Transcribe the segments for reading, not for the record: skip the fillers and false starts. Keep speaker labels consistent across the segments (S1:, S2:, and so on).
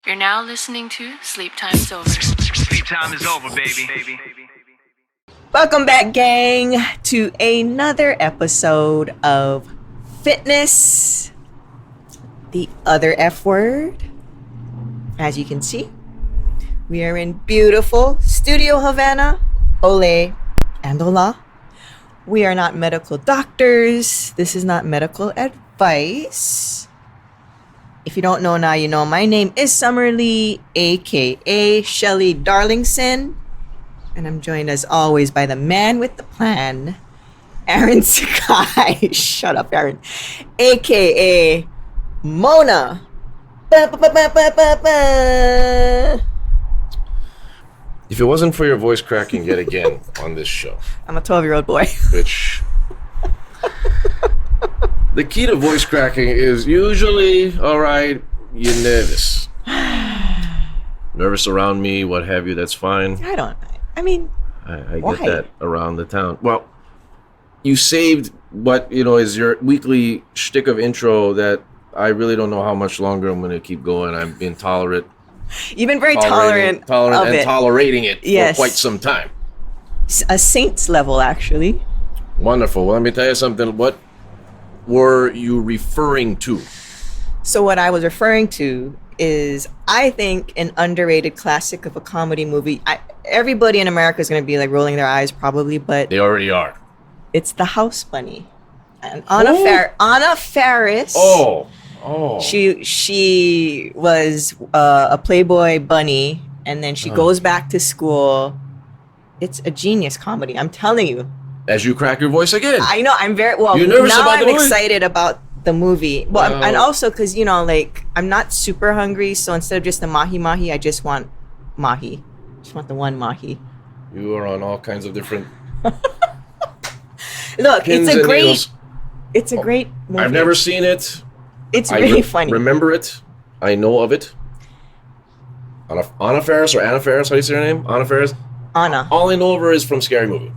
S1: You're now listening to Sleep Time's Over.
S2: Sleep time is over, baby.
S3: Welcome back, gang, to another episode of Fitness, the other F word. As you can see, we are in beautiful Studio Havana, Ole and Ola. We are not medical doctors. This is not medical advice. If you don't know now, you know. My name is Summerlee, aka Shelly Darlingson. And I'm joined as always by the man with the plan, Aaron Sakai. Shut up, Aaron. AKA Mona.
S4: If it wasn't for your voice cracking yet again on this show,
S3: I'm a 12-year-old boy.
S4: which the key to voice cracking is usually, all right, you're nervous. Nervous around me, what have you, that's fine.
S3: I mean,
S4: I
S3: why?
S4: get that around the town. Well, you saved what, is your weekly shtick of intro that I really don't know how much longer I'm going to keep going. I'm being tolerant.
S3: You've been very tolerant of
S4: and
S3: it.
S4: tolerating it
S3: Yes.
S4: for quite some time.
S3: A saint's level, actually.
S4: Wonderful. Well, let me tell you something. What were you referring to?
S3: So what I was referring to is, I think, an underrated classic of a comedy movie. Everybody in America is going to be like rolling their eyes probably, but
S4: They already are.
S3: it's The House Bunny. And Anna Faris.
S4: Oh.
S3: She was a Playboy bunny, and then she goes back to school. It's a genius comedy. I'm telling you.
S4: As you crack your voice again.
S3: I know. I'm very well.
S4: You're nervous
S3: now
S4: about
S3: I'm
S4: the movie?
S3: excited about the movie. Well, and also because I'm not super hungry, so instead of just the mahi, I just want mahi. Just want the one mahi.
S4: You are on all kinds of different
S3: Look,
S4: pins
S3: it's a
S4: and
S3: great.
S4: needles.
S3: It's a great movie.
S4: I've never seen it.
S3: It's really funny.
S4: Remember it. I know of it. Anna Faris or Anna Faris? How do you say her name? Anna Faris?
S3: Anna.
S4: All I know of her is from Scary Movie.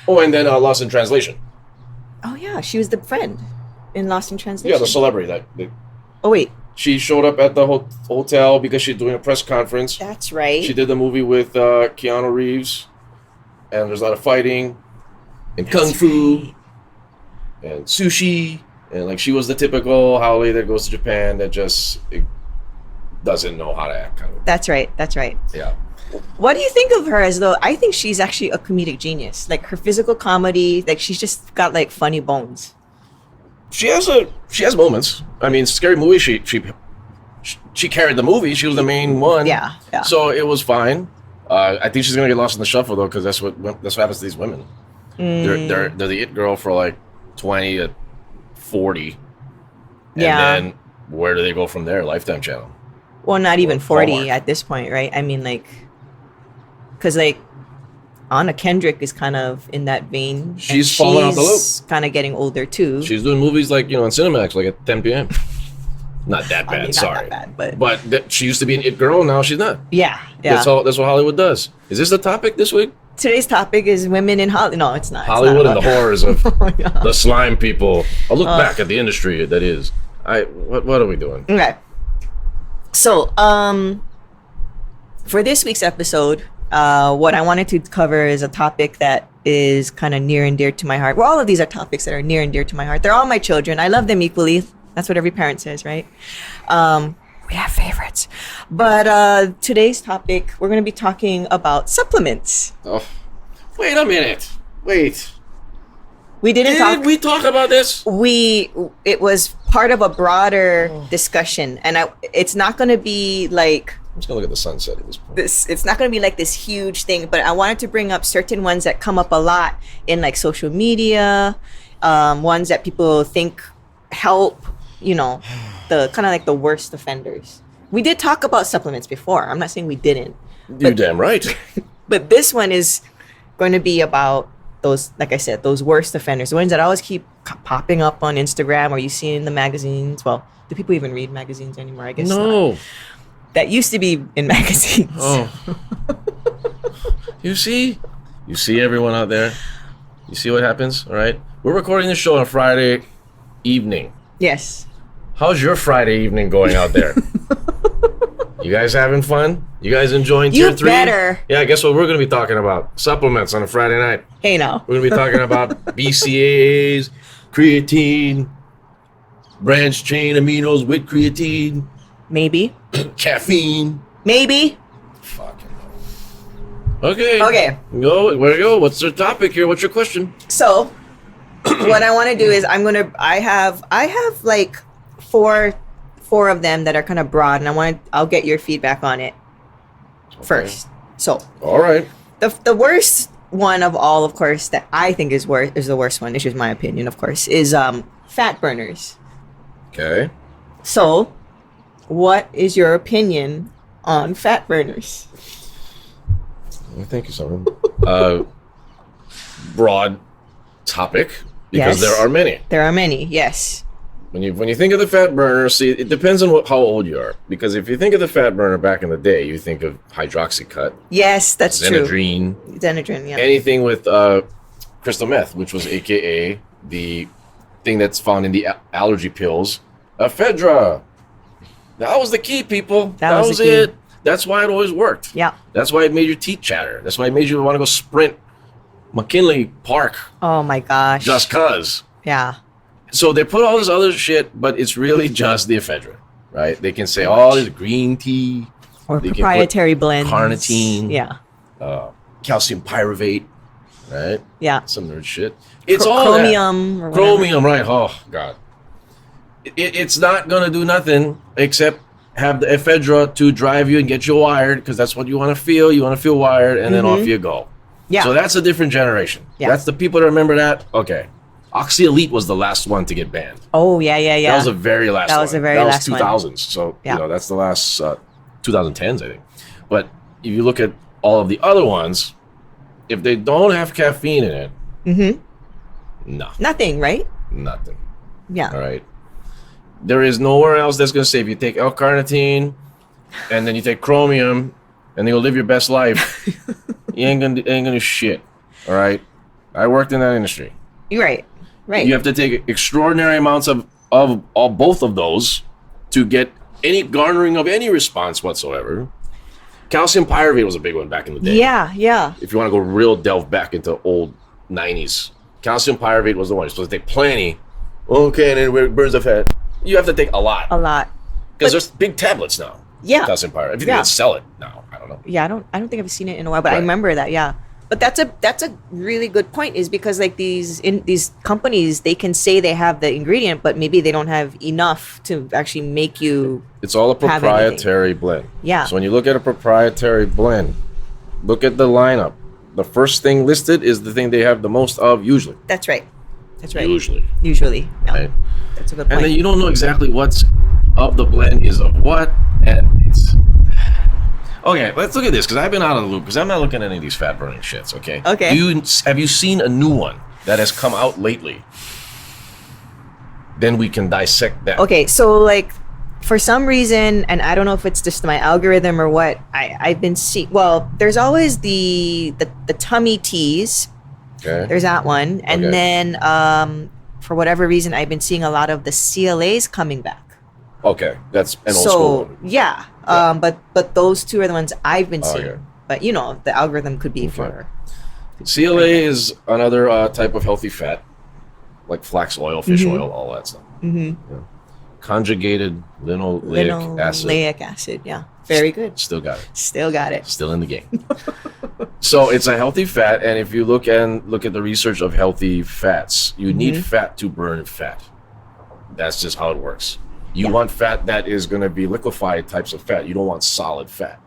S4: Oh, and then Lost in Translation.
S3: Oh yeah, she was the friend in Lost in Translation.
S4: Yeah, the celebrity that
S3: Oh wait,
S4: she showed up at the hotel because she's doing a press conference.
S3: that's right.
S4: She did the movie with Keanu Reeves, and there's a lot of fighting, and kung fu, and sushi, and like she was the typical haole that goes to Japan that just doesn't know how to act. Kind of.
S3: That's right.
S4: Yeah.
S3: What do you think of her as though? I think she's actually a comedic genius. Like her physical comedy, like she's just got like funny bones.
S4: She has moments. I mean, Scary Movie. She carried the movie. She was the main one.
S3: Yeah.
S4: So it was fine. I think she's gonna get lost in the shuffle though, because that's what happens to these women. They're the it girl for like 20 to 40.
S3: Yeah.
S4: And then where do they go from there? Lifetime Channel.
S3: Well, not even 40
S4: Hallmark.
S3: at this point, right? I mean, like, because like Anna Kendrick is kind of in that vein. and
S4: She's falling out the loop.
S3: Kind of getting older too.
S4: She's doing movies like on Cinemax, like at 10 p.m. Not that bad.
S3: I mean, not
S4: sorry.
S3: that bad,
S4: but she used to be an it girl. Now she's not.
S3: yeah.
S4: That's what Hollywood does. Is this the topic this week?
S3: Today's topic is women in Hollywood. No, it's not. It's
S4: Hollywood
S3: not
S4: and the
S3: about-
S4: horrors of
S3: Oh, yeah.
S4: the slime people. I'll look back at the industry that is. What are we doing?
S3: Okay. So, for this week's episode, what I wanted to cover is a topic that is kind of near and dear to my heart. Well, all of these are topics that are near and dear to my heart. They're all my children. I love them equally. That's what every parent says, right? We have favorites. But today's topic, we're going to be talking about supplements.
S4: Oh, wait a minute. Wait.
S3: We didn't talk.
S4: Did we talk about this?
S3: It was part of a broader discussion, and it's not going to be like
S4: I'm just gonna look at the sunset at this point.
S3: it's not going to be like this huge thing, but I wanted to bring up certain ones that come up a lot in like social media, ones that people think help, the kind of like the worst offenders. We did talk about supplements before. I'm not saying we didn't.
S4: You're damn right.
S3: But this one is going to be about those, like I said, those worst offenders, the ones that always keep popping up on Instagram or you see in the magazines. Well, do people even read magazines anymore? I guess not.
S4: No.
S3: That used to be in magazines.
S4: Oh. You see everyone out there. You see what happens, all right? We're recording this show on Friday evening.
S3: Yes.
S4: How's your Friday evening going out there? You guys having fun? You guys enjoying
S3: You
S4: tier 3?
S3: better.
S4: Yeah, guess what we're going to be talking about? Supplements on a Friday night.
S3: Hey, now.
S4: We're going to be talking about BCAAs, creatine, branched chain aminos with creatine,
S3: Maybe.
S4: caffeine.
S3: Maybe.
S4: Fucking hell. Okay.
S3: Okay.
S4: Go. Where to go? What's the topic here? What's your question?
S3: So, what I want to do is I have like four of them that are kind of broad, and I'll get your feedback on it first. So,
S4: All right.
S3: the worst one of all, of course, that I think is the worst one. It's just my opinion, of course, is fat burners.
S4: Okay.
S3: So, what is your opinion on fat burners?
S4: Well, thank you, Simon. Broad topic because
S3: Yes.
S4: there are many.
S3: There are many, yes.
S4: When you think of the fat burner, see, it depends on how old you are. Because if you think of the fat burner back in the day, you think of hydroxycut,
S3: Yes, that's true.
S4: Xenadrine,
S3: Xenadrine, yeah.
S4: anything with crystal meth, which was AKA the thing that's found in the allergy pills, ephedra. That was the key, people.
S3: That was the key.
S4: it. That's why it always worked.
S3: Yeah.
S4: That's why it made your teeth chatter. That's why it made you want to go sprint McKinley Park
S3: Oh my gosh.
S4: just cause.
S3: Yeah.
S4: So they put all this other shit, but it's really just the ephedra, right? They can say, oh, there's green tea,
S3: Or
S4: They can put
S3: proprietary blends.
S4: carnitine.
S3: Yeah.
S4: calcium pyruvate, right?
S3: Yeah.
S4: Some nerd shit. It's all that.
S3: chromium. Or whatever.
S4: Chromium, right? Oh God, it's not gonna do nothing except have the ephedra to drive you and get you wired, because that's what you want to feel. You want to feel wired, and then off you go.
S3: Yeah.
S4: So that's a different generation.
S3: Yeah.
S4: That's the people that remember that. Okay. Oxy Elite was the last one to get banned.
S3: Oh, yeah.
S4: That was the very last one.
S3: That was the very last one.
S4: That was 2000s. So,
S3: Yeah.
S4: that's the last 2010s, I think. But if you look at all of the other ones, if they don't have caffeine in it, no,
S3: Nothing, right?
S4: nothing.
S3: Yeah.
S4: All right. There is nowhere else that's going to say if you take L-carnitine and then you take chromium and then you'll live your best life, you ain't gonna shit. All right. I worked in that industry.
S3: You're right. Right.
S4: You have to take extraordinary amounts of both of those to get any garnering of any response whatsoever. Calcium pyruvate was a big one back in the day.
S3: Yeah. Yeah.
S4: If you want to go real delve back into old 90s, calcium pyruvate was the one. You're supposed to take plenty. Okay, and then it burns the fat. You have to take a lot.
S3: A lot.
S4: Because there's big tablets now.
S3: Yeah.
S4: Calcium pyruvate. If you
S3: Yeah.
S4: can sell it now, I don't know.
S3: Yeah. I don't think I've seen it in a while, but I
S4: Right.
S3: remember that. Yeah. But that's a really good point, is because like these companies, they can say they have the ingredient, but maybe they don't have enough to actually make you.
S4: It's all a
S3: Have
S4: proprietary blend.
S3: Yeah.
S4: So when you look at a proprietary blend, look at the lineup. The first thing listed is the thing they have the most of usually.
S3: That's right. That's right.
S4: Usually.
S3: Usually. Yeah.
S4: Right?
S3: That's a good
S4: And
S3: point.
S4: then you don't know exactly what's of the blend is of what, and it's... Okay, let's look at this, because I've been out of the loop, because I'm not looking at any of these fat burning shits, okay?
S3: Okay.
S4: Have you seen a new one that has come out lately? Then we can dissect that.
S3: Okay, so like for some reason, and I don't know if it's just my algorithm or what, I've been seeing. Well, there's always the tummy teas.
S4: Okay.
S3: There's that one, and
S4: Okay.
S3: then for whatever reason, I've been seeing a lot of the CLAs coming back.
S4: Okay, that's an old school
S3: So
S4: one.
S3: yeah, but those two are the ones I've been seeing.
S4: Okay.
S3: But the algorithm could be for.
S4: CLA is another type of healthy fat, like flax oil, fish oil, all that stuff. Yeah. Conjugated linoleic acid.
S3: Linoleic acid, yeah, very good.
S4: Still got it.
S3: Still got it.
S4: Still in the game. So it's a healthy fat, and if you look at the research of healthy fats, you need fat to burn fat. That's just how it works. You want fat that is going to be liquefied types of fat. You don't want solid fat.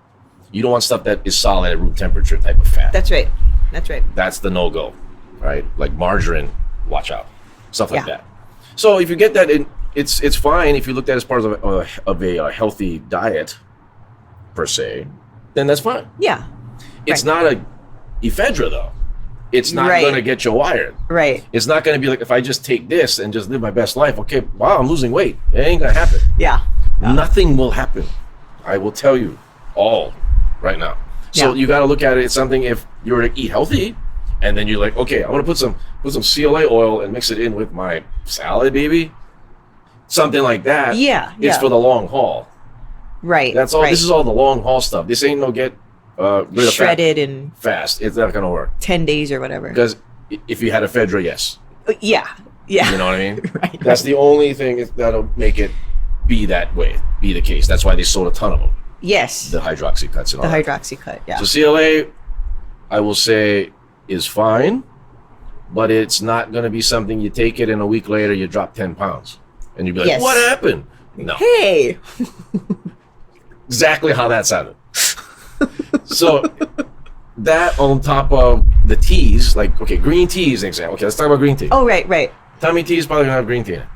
S4: You don't want stuff that is solid at room temperature type of fat.
S3: That's right. That's right.
S4: That's the no-go, right? Like margarine, watch out, stuff like
S3: Yeah.
S4: that. So if you get that, it's fine if you look at it as part of a healthy diet, per se, then that's fine.
S3: Yeah.
S4: It's
S3: Right.
S4: not a ephedra though. It's not
S3: Right.
S4: going to get you wired.
S3: Right.
S4: It's not going to be like if I just take this and just live my best life. Okay, wow, I'm losing weight. It ain't going to happen.
S3: Yeah.
S4: Nothing will happen. I will tell you all right now. So
S3: Yeah.
S4: you got to look at it as something. If you were to eat healthy, and then you're like, okay, I want to put some CLA oil and mix it in with my salad, baby. Something like that.
S3: Yeah,
S4: It's
S3: yeah.
S4: for the long haul.
S3: Right.
S4: That's all.
S3: Right.
S4: This is all the long haul stuff. This ain't no get rid of
S3: shredded
S4: fat
S3: in
S4: fast. It's not gonna work
S3: 10 days or whatever.
S4: because if you had ephedra, yes,
S3: Yeah. Yeah.
S4: you know what I mean.
S3: Right.
S4: That's the only thing that'll make it be that way, be the case. That's why they sold a ton of them.
S3: Yes.
S4: The hydroxy cuts and
S3: The
S4: all that.
S3: hydroxy cut. Yeah.
S4: So CLA, I will say, is fine, but it's not going to be something you take it and a week later you drop 10 pounds. And you'd be like,
S3: Yes.
S4: what happened? No.
S3: Hey.
S4: Exactly how that sounded. So that on top of the teas, like, okay, green tea is an example. Okay, let's talk about green tea.
S3: Oh, right. Right.
S4: Tummy tea is probably going to have green tea in it.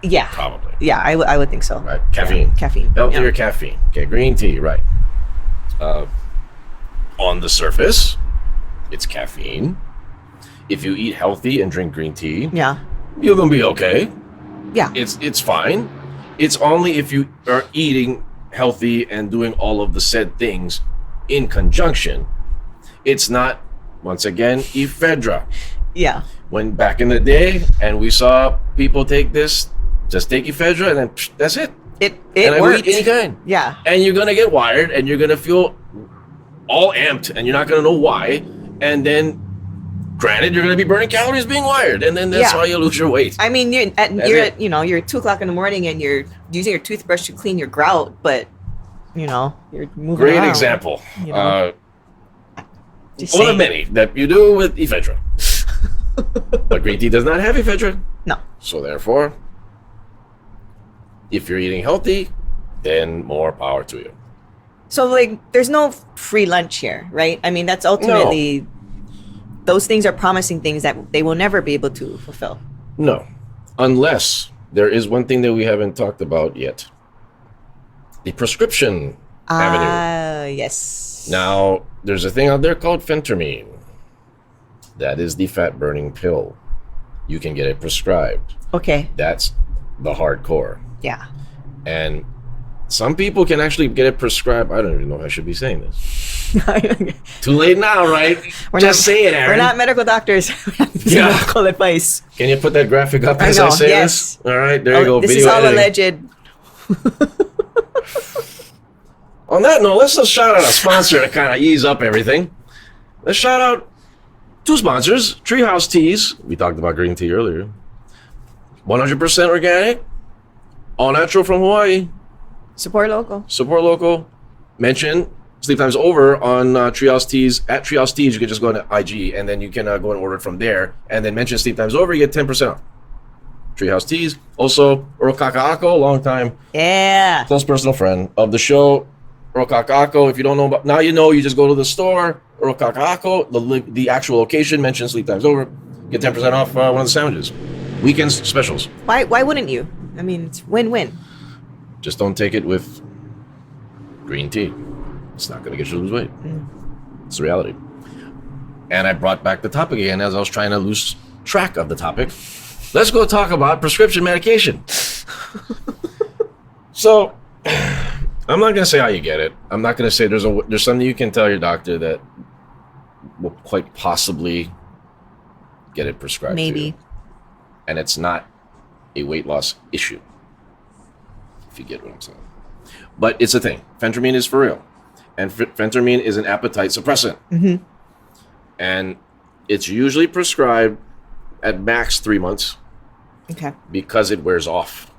S3: Yeah.
S4: Probably.
S3: Yeah. I would think so.
S4: Right. Caffeine.
S3: Yeah. Caffeine.
S4: Healthier
S3: Yeah.
S4: caffeine. Okay, green tea, right. On the surface, it's caffeine. If you eat healthy and drink green tea,
S3: Yeah.
S4: you're gonna be okay.
S3: Yeah.
S4: It's fine. It's only if you are eating healthy and doing all of the said things in conjunction. It's not, once again, ephedra.
S3: Yeah.
S4: When back in the day, and we saw people take this, just take ephedra, and then that's it.
S3: It
S4: and I will
S3: worked.
S4: eat any kind.
S3: Yeah.
S4: And you're gonna get wired, and you're gonna feel all amped, and you're not gonna know why. And then, granted, you're gonna be burning calories being wired, and then that's
S3: Yeah.
S4: why you lose your weight.
S3: I mean, you're
S4: it.
S3: you're 2 o'clock in the morning and you're using your toothbrush to clean your grout, but you're moving
S4: Great
S3: around.
S4: example.
S3: you know. Just
S4: One of
S3: saying.
S4: many that you do with ephedra. But green tea does not have ephedra.
S3: No.
S4: So therefore, if you're eating healthy, then more power to you.
S3: So like, there's no free lunch here, right? I mean, that's ultimately those things are promising things that they will never be able to fulfill.
S4: No. Unless there is one thing that we haven't talked about yet. The prescription avenue.
S3: Yes.
S4: Now, there's a thing out there called phentermine. That is the fat burning pill. You can get it prescribed.
S3: Okay.
S4: That's the hardcore.
S3: Yeah.
S4: And some people can actually get it prescribed. I don't even know if I should be saying this. Too late now, right? Just say it, Aaron.
S3: We're not medical doctors.
S4: Yeah.
S3: Medical advice.
S4: Can you put that graphic up
S3: I
S4: as
S3: know,
S4: I say
S3: yes.
S4: this? All right, there you go.
S3: This
S4: Video
S3: is all
S4: editing.
S3: alleged.
S4: On that note, let's just shout out a sponsor to kind of ease up everything. Let's shout out two sponsors, Treehouse Teas. We talked about green tea earlier. 100% organic, all natural from Hawaii.
S3: Support local.
S4: Support local. Mention Sleep Time's Over on Treehouse Teas. At Treehouse Teas, you can just go to IG, and then you can go and order it from there. And then mention Sleep Time's Over, you get 10% off. Treehouse Teas. Also, E.A.R.L Kaka'ako, long time
S3: Yeah.
S4: close personal friend of the show. E.A.R.L Kaka'ako. If you don't know about, now you know. You just go to the store. E.A.R.L Kaka'ako, the actual location. Mention Sleep Time's Over. Get 10% off one of the sandwiches. Weekend specials.
S3: Why wouldn't you? I mean, it's win-win.
S4: Just don't take it with green tea. It's not going to get you to lose weight. It's the reality. And I brought back the topic again as I was trying to lose track of the topic. Let's go talk about prescription medication. So, I'm not going to say how you get it. I'm not going to say there's something you can tell your doctor that will quite possibly get it prescribed to
S3: Maybe.
S4: you. And it's not a weight loss issue. If you get what I'm saying. But it's a thing. Phentermine is for real. And phentermine is an appetite suppressant.
S3: Mm-hmm.
S4: And it's usually prescribed at max 3 months
S3: Okay.
S4: because it wears off.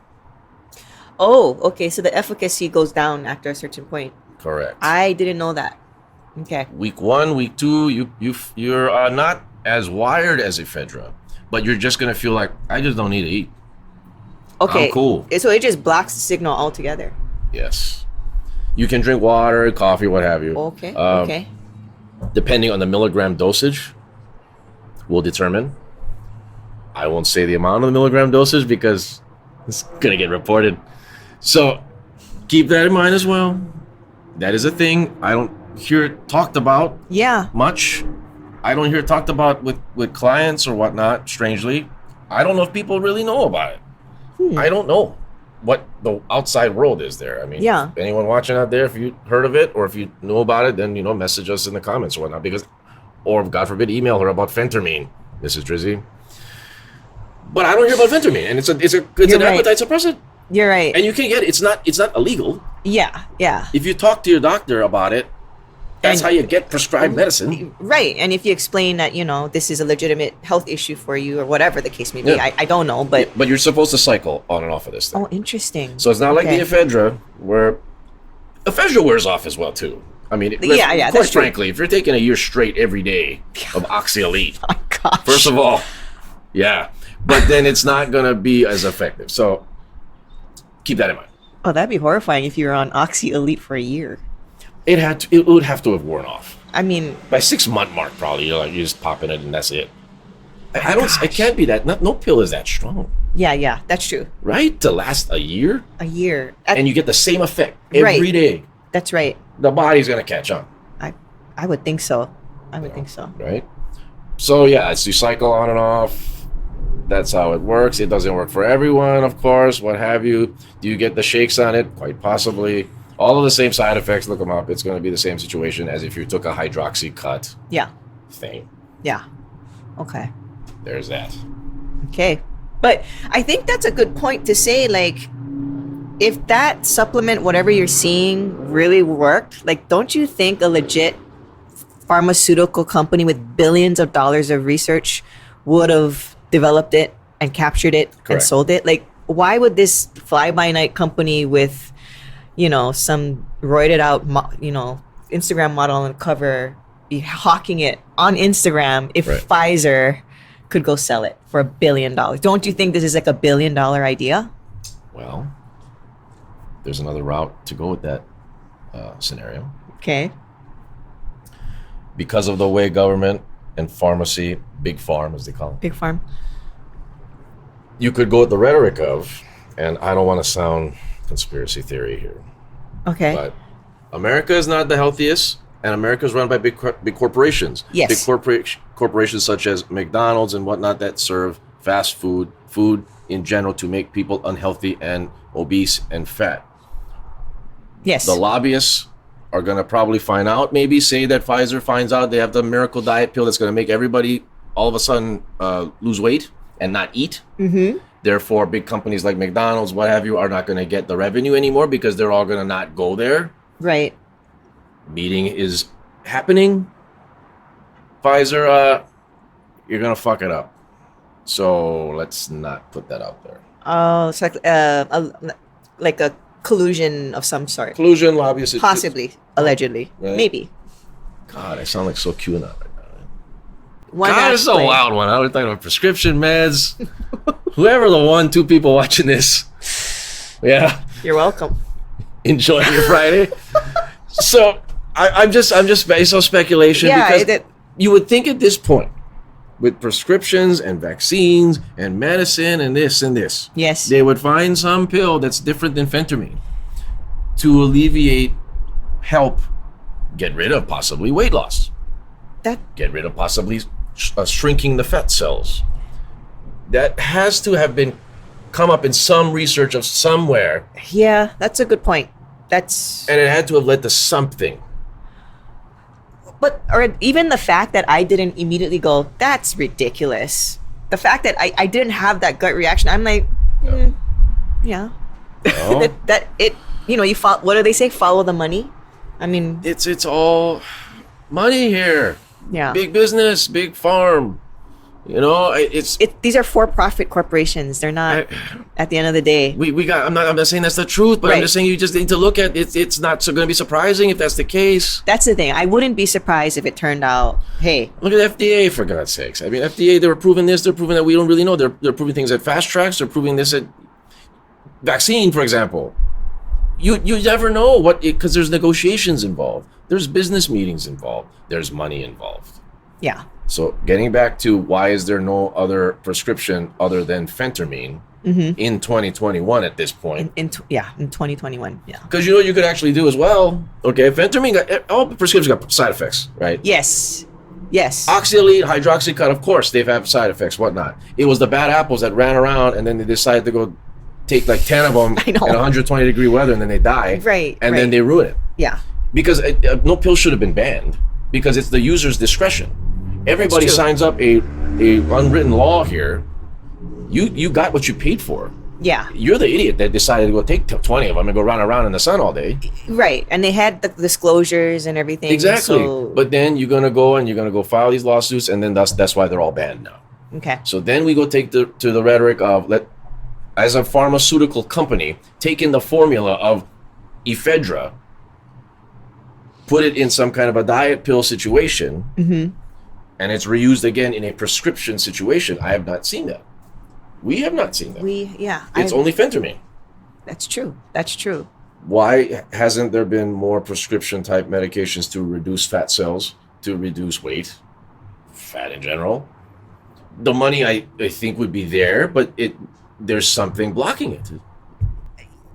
S3: Oh, okay. So the efficacy goes down after a certain point.
S4: Correct.
S3: I didn't know that. Okay.
S4: Week 1, week 2, you're not as wired as ephedra, but you're just gonna feel like I just don't need to eat.
S3: Okay.
S4: I'm cool.
S3: So it just blocks the signal altogether.
S4: Yes. You can drink water, coffee, what have you.
S3: Okay.
S4: Um,
S3: Okay.
S4: Depending on the milligram dosage, will determine. I won't say the amount of the milligram dosage because it's gonna get reported. So keep that in mind as well. That is a thing I don't hear it talked about
S3: Yeah.
S4: much. I don't hear it talked about with clients or whatnot, strangely. I don't know if people really know about it. I don't know what the outside world is there. I mean,
S3: Yeah.
S4: anyone watching out there, if you heard of it or if you know about it, then, message us in the comments or whatnot. Or God forbid, email her about phentermine, Mrs. Drizzy. But I don't hear about phentermine, and it's an
S3: You're right.
S4: appetite suppressant.
S3: You're right.
S4: And you can get it. It's not illegal.
S3: Yeah, yeah.
S4: If you talk to your doctor about it, that's
S3: And-
S4: how you get prescribed medicine.
S3: Right. And if you explain that, this is a legitimate health issue for you or whatever the case may be,
S4: Yeah.
S3: I don't know, but
S4: But you're supposed to cycle on and off of this thing.
S3: oh, interesting.
S4: So it's not like
S3: Okay.
S4: the ephedra, where ephedra wears off as well too. I mean,
S3: Yeah,
S4: of
S3: that's
S4: course,
S3: true.
S4: frankly, if you're taking a year straight every day of Oxyelite,
S3: Oh, gosh.
S4: first of all, yeah, but then it's not gonna be as effective. So keep that in mind.
S3: Oh, that'd be horrifying if you were on Oxy Elite for a year.
S4: It would have to have worn off
S3: I mean,
S4: by 6 month mark. Probably you're just popping it and that's it. I don't. It
S3: gosh.
S4: can't be that. No pill is that strong,
S3: yeah, that's true.
S4: right? To last a year,
S3: A year.
S4: and you get the same effect
S3: Right.
S4: every day.
S3: That's right.
S4: The body's gonna catch on.
S3: I would think so. I would think so.
S4: Right? So yeah, it's you cycle on and off. That's how it works. It doesn't work for everyone, of course, what have you. Do you get the shakes on it? Quite possibly. All of the same side effects, look them up. It's going to be the same situation as if you took a hydroxy cut
S3: Yeah.
S4: thing.
S3: Yeah. Okay.
S4: There's that.
S3: Okay. But I think that's a good point to say, like, if that supplement, whatever you're seeing, really worked, like, don't you think a legit pharmaceutical company with billions of dollars of research would have developed it and captured it and
S4: Correct.
S3: sold it? Like, why would this fly-by-night company with, some roided out, Instagram model on the cover be hawking it on Instagram if
S4: Right.
S3: Pfizer could go sell it for $1 billion? Don't you think this is like $1 billion idea?
S4: Well, there's another route to go with that scenario.
S3: Okay.
S4: Because of the way government and pharmacy, big pharm as they call it,
S3: Big farm.
S4: you could go with the rhetoric of, and I don't want to sound conspiracy theory here,
S3: Okay.
S4: but America is not the healthiest, and America is run by big corporations.
S3: Yes.
S4: Big corporations such as McDonald's and whatnot that serve fast food in general to make people unhealthy and obese and fat.
S3: Yes.
S4: The lobbyists are going to probably find out, maybe say that Pfizer finds out they have the miracle diet pill that's going to make everybody all of a sudden lose weight and not eat.
S3: Mm-hmm.
S4: Therefore, big companies like McDonald's, what have you, are not going to get the revenue anymore because they're all going to not go there.
S3: Right.
S4: Meeting is happening. Pfizer, you're going to fuck it up. So let's not put that out there.
S3: Oh, it's like a collusion of some sort.
S4: Collusion, lobbyists.
S3: Possibly. Allegedly.
S4: Right.
S3: Maybe.
S4: God, I sound like so QAnon right now.
S3: One
S4: God, this is a
S3: aspect.
S4: wild one. I was talking about prescription meds. Whoever the 2 people watching this, yeah,
S3: You're welcome.
S4: enjoying your Friday. So I'm just based on speculation
S3: Yeah,
S4: because you would think at this point, with prescriptions and vaccines and medicine and this,
S3: Yes.
S4: they would find some pill that's different than phentermine to alleviate, help, get rid of possibly weight loss, get rid of possibly shrinking the fat cells. That has to have been come up in some research of somewhere,
S3: Yeah, that's a good point. That's
S4: and it had to have led to something.
S3: or even the fact that I didn't immediately go, that's ridiculous. The fact that I didn't have that gut reaction, I'm like, yeah.
S4: No.
S3: You follow, what do they say? Follow the money. I mean,
S4: It's all money here.
S3: yeah.
S4: Big business, big farm.
S3: These are for-profit corporations. They're not. At the end of the day,
S4: we got. I'm not saying that's the truth, but
S3: Right.
S4: I'm just saying you just need to look at it. It's not so going to be surprising if that's the case.
S3: that's the thing. I wouldn't be surprised if it turned out, hey,
S4: Look at FDA, for God's sakes. I mean, FDA, they were proving this. They're proving that we don't really know. They're proving things at fast tracks. They're proving this at vaccine, for example. You never know what, because there's negotiations involved. There's business meetings involved. There's money involved.
S3: yeah,
S4: So getting back to why is there no other prescription other than phentermine in 2021 at this point?
S3: in 2021, yeah.
S4: Because you could actually do as well. Okay, phentermine, all prescriptions got side effects, right?
S3: Yes.
S4: Oxyelite, hydroxycut, of course, they've had side effects, whatnot. It was the bad apples that ran around and then they decided to go take like 10 of them
S3: I know.
S4: in 120 degree weather and then they die.
S3: Right,
S4: And
S3: right.
S4: then they ruin it.
S3: Yeah.
S4: Because no pill should have been banned because it's the user's discretion. Everybody
S3: That's true.
S4: signs up a unwritten law here. You got what you paid for.
S3: Yeah.
S4: You're the idiot that decided to go take 20 of them and go run around in the sun all day.
S3: Right. And they had the disclosures and everything.
S4: Exactly.
S3: So,
S4: But then you're gonna go file these lawsuits, and then that's why they're all banned now.
S3: okay.
S4: So then we go to the rhetoric of as a pharmaceutical company, take in the formula of ephedra, put it in some kind of a diet pill situation, and it's reused again in a prescription situation. I have not seen that. We have not seen that. It's only phentermine.
S3: That's true. That's true.
S4: Why hasn't there been more prescription type medications to reduce fat cells, to reduce weight, fat in general? The money I think would be there, but there's something blocking it.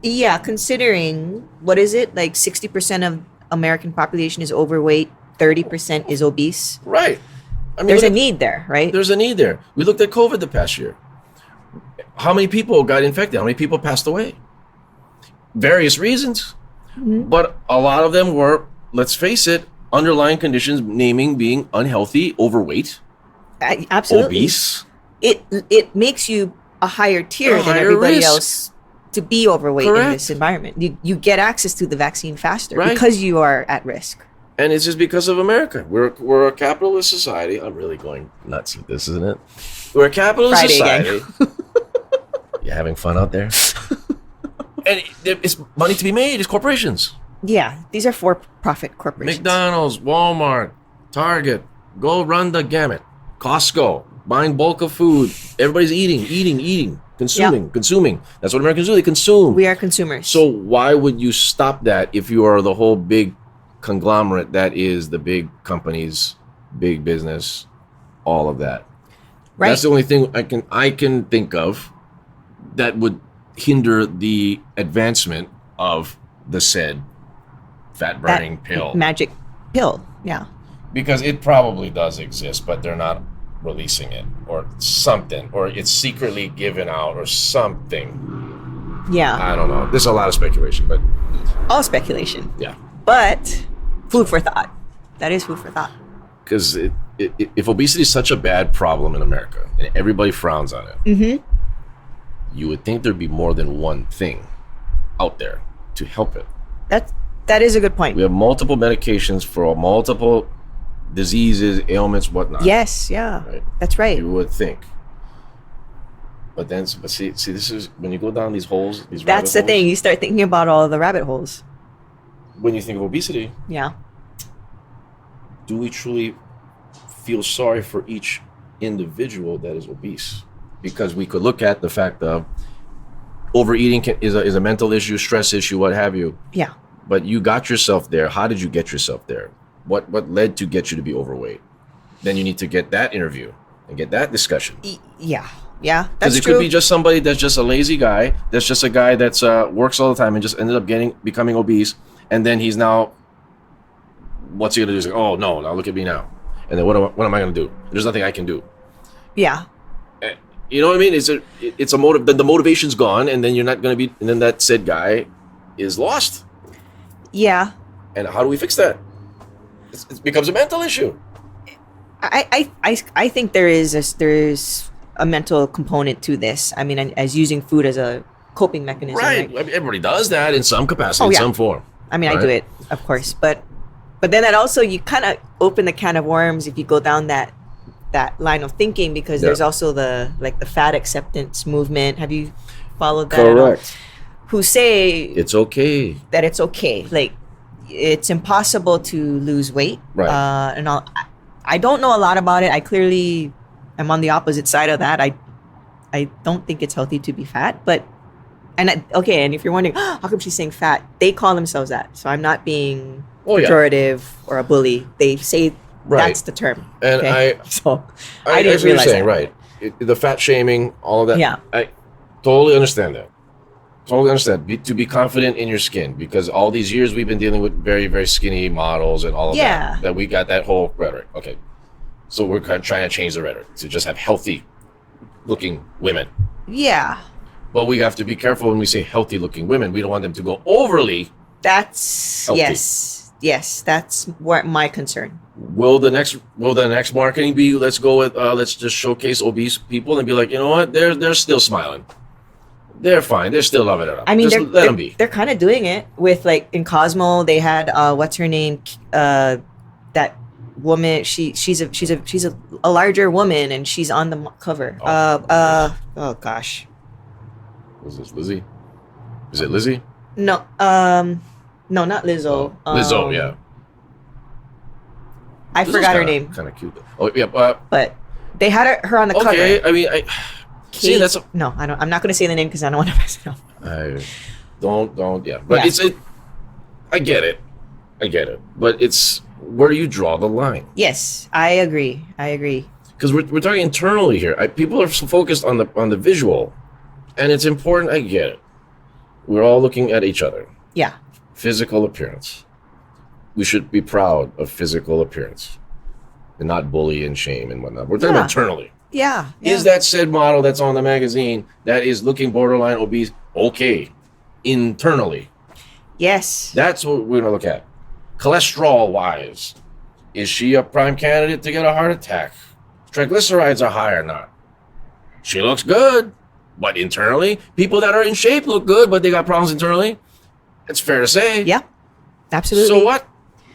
S3: Yeah, considering, what is it? Like 60% of American population is overweight, 30% is obese.
S4: Right. I mean,
S3: There's a need there, right?
S4: There's a need there. We looked at COVID the past year. How many people got infected? How many people passed away? Various reasons. But a lot of them were, let's face it, underlying conditions, naming being unhealthy, overweight,
S3: Absolutely.
S4: obese.
S3: It makes you a higher tier than
S4: higher
S3: everybody
S4: risk.
S3: else to be overweight in
S4: Correct.
S3: this environment. You get access to the vaccine faster
S4: Right.
S3: because you are at risk.
S4: And it's just because of America. We're a capitalist society. I'm really going nuts with this, isn't it? We're a capitalist
S3: Friday
S4: society.
S3: again.
S4: You having fun out there? And it's money to be made. It's corporations.
S3: Yeah, these are for-profit corporations.
S4: McDonald's, Walmart, Target. Go run the gamut. Costco, buying bulk of food. Everybody's eating, consuming. That's what Americans do. They consume.
S3: We are consumers.
S4: So why would you stop that if you are the whole big conglomerate that is the big companies, big business, all of that?
S3: right.
S4: That's the only thing I can think of that would hinder the advancement of the said fat burning pill.
S3: Magic pill. Yeah.
S4: Because it probably does exist, but they're not releasing it or something, or it's secretly given out or something.
S3: Yeah.
S4: I don't know. There's a lot of speculation, but
S3: All speculation.
S4: yeah.
S3: But food for thought. That is food for thought.
S4: Because if obesity is such a bad problem in America and everybody frowns on it, you would think there'd be more than one thing out there to help it.
S3: That is a good point.
S4: We have multiple medications for multiple diseases, ailments, whatnot.
S3: Yes, yeah.
S4: Right.
S3: That's right.
S4: You would think. But see, this is when you go down these holes.
S3: That's the thing. You start thinking about all the rabbit holes.
S4: When you think of obesity,
S3: Yeah.
S4: do we truly feel sorry for each individual that is obese? Because we could look at the fact of overeating is a mental issue, stress issue, what have you.
S3: Yeah.
S4: But you got yourself there. How did you get yourself there? What led to get you to be overweight? Then you need to get that interview and get that discussion.
S3: Yeah. Yeah.
S4: Because
S3: That's
S4: it
S3: true.
S4: could be just somebody that's just a lazy guy. That's just a guy that's works all the time and just ended up becoming obese. And then he's now, what's he gonna do? He's like, oh no, now look at me now. And then what am I gonna do? There's nothing I can do.
S3: Yeah.
S4: You know what I mean? It's a motive. The motivation's gone, and then you're not gonna be. And then that said guy is lost.
S3: Yeah.
S4: And how do we fix that? It becomes a mental issue.
S3: I think there is a mental component to this. I mean, as using food as a coping mechanism.
S4: Right. I mean, everybody does that in some capacity,
S3: Oh, yeah.
S4: in some form.
S3: I mean, I
S4: Right.
S3: do it, of course, but then that also, you kind of open the can of worms if you go down that line of thinking, because there's
S4: Yeah.
S3: also the fat acceptance movement. Have you followed that at all?
S4: Correct.
S3: Who say
S4: It's okay.
S3: that it's okay, like it's impossible to lose weight,
S4: Right.
S3: And all. I don't know a lot about it. I clearly am on the opposite side of that. I don't think it's healthy to be fat, but and if you're wondering, how come she's saying fat? They call themselves that, so I'm not being
S4: Oh, yeah.
S3: pejorative or a bully. They say
S4: Right.
S3: that's the term.
S4: And
S3: so
S4: I
S3: I didn't
S4: see what
S3: realize
S4: you're saying,
S3: that.
S4: right? The fat shaming, all of that.
S3: Yeah.
S4: I totally understand that. Totally understand. To be confident in your skin, because all these years we've been dealing with very, very skinny models and all of
S3: Yeah.
S4: that. That we got that whole rhetoric. Okay. So we're trying to change the rhetoric to just have healthy looking women.
S3: Yeah,
S4: But we have to be careful when we say healthy looking women. We don't want them to go overly.
S3: that's
S4: Healthy.
S3: yes. That's what my concern.
S4: Will the next marketing be, let's go with let's just showcase obese people and be like, you know what, they're still smiling. they're fine. They're still loving it up.
S3: I mean,
S4: just let them be.
S3: They're kind of doing it with like in Cosmo. They had what's her name? That woman. She's a larger woman, and she's on the cover. Oh gosh.
S4: Was this Lizzie? Is it Lizzie?
S3: No, no, not Lizzo.
S4: Lizzo, yeah.
S3: I forgot her name.
S4: Kind of cute. Oh yeah,
S3: but they had her on the cover.
S4: Okay, I mean, see, that's
S3: no, I don't. I'm not going to say the name because I don't want to mess it up.
S4: Don't. Yeah, but I get it, but it's where you draw the line.
S3: Yes, I agree.
S4: Because we're talking internally here. People are so focused on the visual, and it's important. I get it. We're all looking at each other.
S3: Yeah.
S4: Physical appearance. We should be proud of physical appearance, and not bully and shame and whatnot. We're talking internally.
S3: Yeah.
S4: Is that said model that's on the magazine that is looking borderline obese okay internally?
S3: Yes.
S4: That's what we're gonna look at. Cholesterol wise, is she a prime candidate to get a heart attack? Triglycerides are high or not? She looks good, but internally, people that are in shape look good, but they got problems internally. It's fair to say.
S3: Yeah, absolutely.
S4: So what?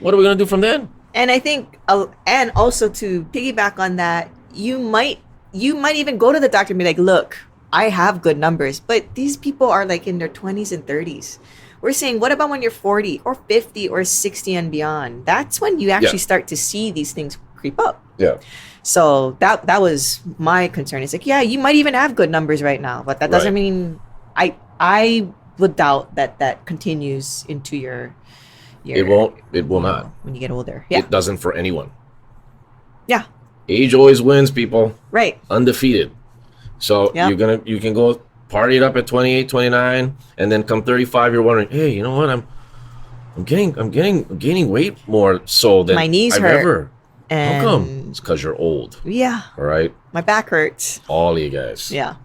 S4: What are we gonna do from then?
S3: And I think, and also to piggyback on that, you might even go to the doctor and be like, look, I have good numbers, but these people are like in their 20s and 30s. We're saying, what about when you're 40 or 50 or 60 and beyond? That's when you actually start to see these things creep up.
S4: Yeah.
S3: So that was my concern. It's like, yeah, you might even have good numbers right now, but that doesn't mean I would doubt that continues into your
S4: It won't. It will not.
S3: When you get older. Yeah.
S4: It doesn't for anyone.
S3: Yeah.
S4: Age always wins, people.
S3: Right.
S4: Undefeated. So you can go party it up at 28, 29, and then come 35, you're wondering, hey, you know what? I'm gaining weight more so than
S3: my knees
S4: I've
S3: hurt.
S4: ever.
S3: And
S4: How come? It's because you're old.
S3: Yeah.
S4: All right.
S3: My back hurts.
S4: All you guys.
S3: Yeah.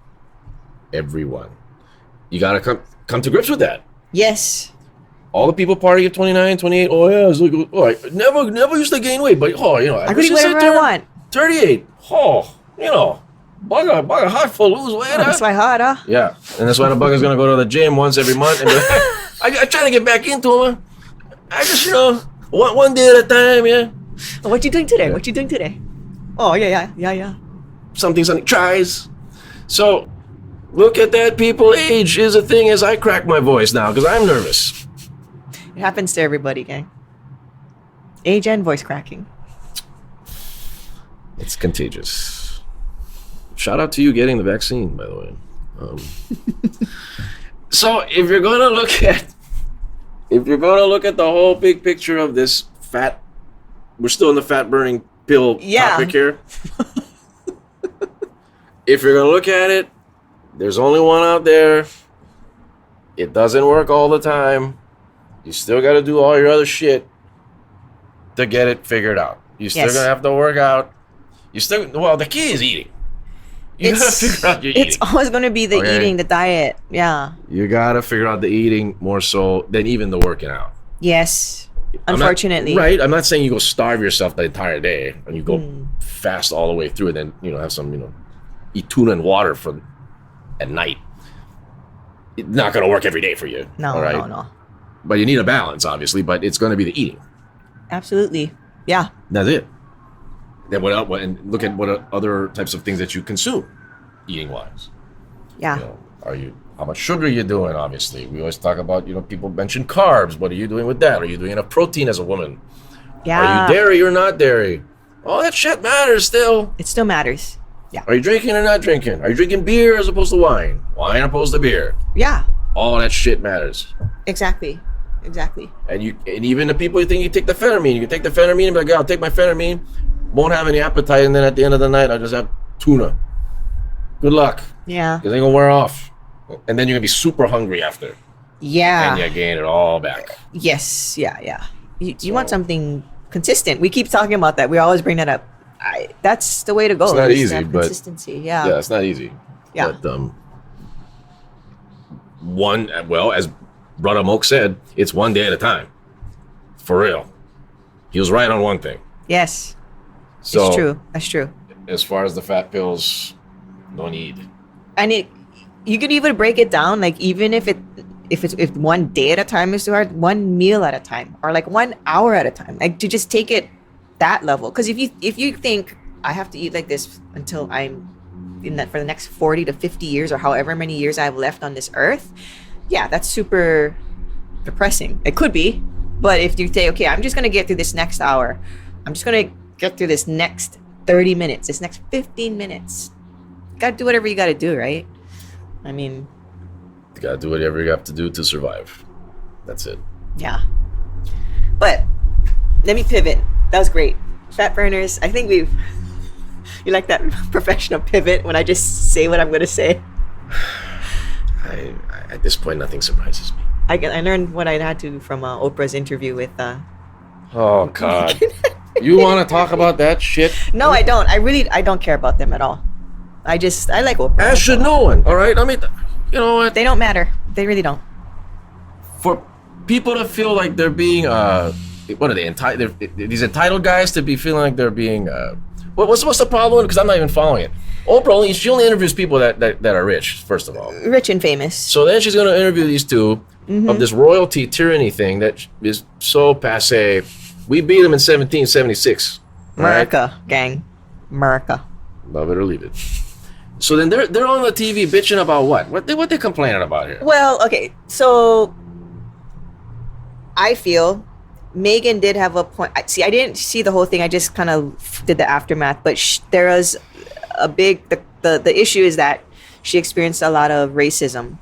S4: Everyone. You gotta come to grips with that.
S3: Yes.
S4: All the people party at 29, 28. Oh yeah, it's like, oh, I never used to gain weight, but
S3: I could eat whatever I want.
S4: 38. Oh, bugger hot for lose weight.
S3: That's why hot, huh?
S4: Yeah, and that's why the bugger's gonna go to the gym once every month and be like, I try to get back into it. I just one day at a time. Yeah.
S3: What you doing today? Oh yeah.
S4: Something tries. So look at that, people. Age is a thing as I crack my voice now because I'm nervous.
S3: It happens to everybody, gang. Age and voice cracking.
S4: It's contagious. Shout out to you getting the vaccine, by the way. So if you're gonna look at the whole big picture of this fat, we're still in the fat burning pill topic here. If you're gonna look at it, there's only one out there. It doesn't work all the time. You still got to do all your other shit to get it figured out. You're still gonna have to work out. The key is eating. You gotta figure out your eating.
S3: It's always gonna be the eating, the diet. Yeah.
S4: You gotta figure out the eating more so than even the working out.
S3: Yes. Unfortunately.
S4: Right? I'm not saying you go starve yourself the entire day and you go fast all the way through and then, have some, eat tuna and water at night. It's not gonna work every day for you.
S3: No,
S4: all right?
S3: No.
S4: But you need a balance, obviously, but it's gonna be the eating.
S3: Absolutely. Yeah.
S4: That's it. Then what else? And look at what other types of things that you consume, eating wise.
S3: Yeah.
S4: How much sugar are you doing? Obviously, we always talk about people mention carbs. What are you doing with that? Are you doing enough protein as a woman?
S3: Yeah.
S4: Are you dairy or not dairy? All that shit matters still.
S3: It still matters. Yeah.
S4: Are you drinking or not drinking? Are you drinking beer as opposed to wine? Wine opposed to beer?
S3: Yeah.
S4: All that shit matters.
S3: Exactly.
S4: And even the people you think you take the phentermine, you can take the phentermine and be like, I'll take my phentermine, won't have any appetite, and then at the end of the night, I'll just have tuna. Good luck.
S3: Yeah.
S4: Because they're going to wear off. And then you're going to be super hungry after.
S3: Yeah.
S4: And you gain it all back.
S3: Yes. Yeah. You want something consistent. We keep talking about that. We always bring that up. That's the way to go.
S4: It's not easy, but
S3: consistency. Yeah.
S4: Yeah, it's not easy.
S3: Yeah.
S4: But as Brother Moke said, it's one day at a time. For real. He was right on one thing.
S3: Yes.
S4: So,
S3: it's true. That's true.
S4: As far as the fat pills, no need.
S3: And you could even break it down, like even if one day at a time is too hard, one meal at a time, or like 1 hour at a time, like to just take it that level. Because if you think I have to eat like this until I'm in that for the next 40 to 50 years or however many years I have left on this earth, yeah, that's super depressing. It could be, but if you say, okay, I'm just gonna get through this next hour, I'm just gonna get through this next 30 minutes, this next 15 minutes, you gotta do whatever you gotta do, right? I mean,
S4: You gotta do whatever you have to do to survive. That's it.
S3: yeah. But let me pivot. That was great. Fat burners, I think you like that professional pivot when I just say what I'm gonna say.
S4: I at this point, nothing surprises me.
S3: I learned what I had to from Oprah's interview with
S4: Oh God, you want to talk about that shit?
S3: no, I don't. I don't care about them at all. I like Oprah.
S4: As should no one. All right. I mean, you know what?
S3: They don't matter. They really don't.
S4: For people to feel like they're being what are they entitled? These entitled guys to be feeling like they're being what's the problem? Because I'm not even following it. Oprah she only interviews people that are rich. First of all,
S3: Rich and famous.
S4: so then she's gonna interview these two of this royalty tyranny thing that is so passe. We beat them in 1776. Right?
S3: America, gang. America.
S4: Love it or leave it. So then they're on the TV bitching about what they complaining about here?
S3: Well, okay. So I feel Megan did have a point. See, I didn't see the whole thing. I just kind of did the aftermath. But there was a big the issue is that she experienced a lot of racism